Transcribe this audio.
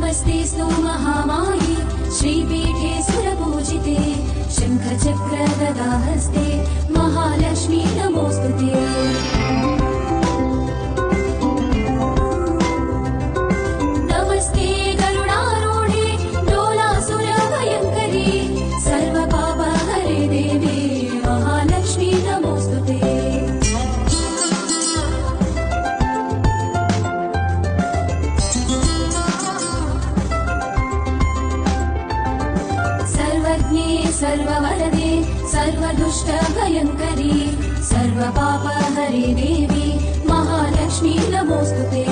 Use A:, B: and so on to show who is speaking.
A: नमस्तेऽस्तु महामाये श्रीपीठे सुरपूजिते शङ्खचक्रगदाहस्ते महालक्ष्मी नमोऽस्तुते। नमस्ते गरुडारूढे डोलासुरभयङ्करी सर्वपापहरे देवी महालक्ष्मी नमोऽस्तुते। सर्वज्ञे सर्ववरदे सर्वदुष्टभयङ्करी सर्वपापहरे देवी महालक्ष्मी नमोऽस्तुते।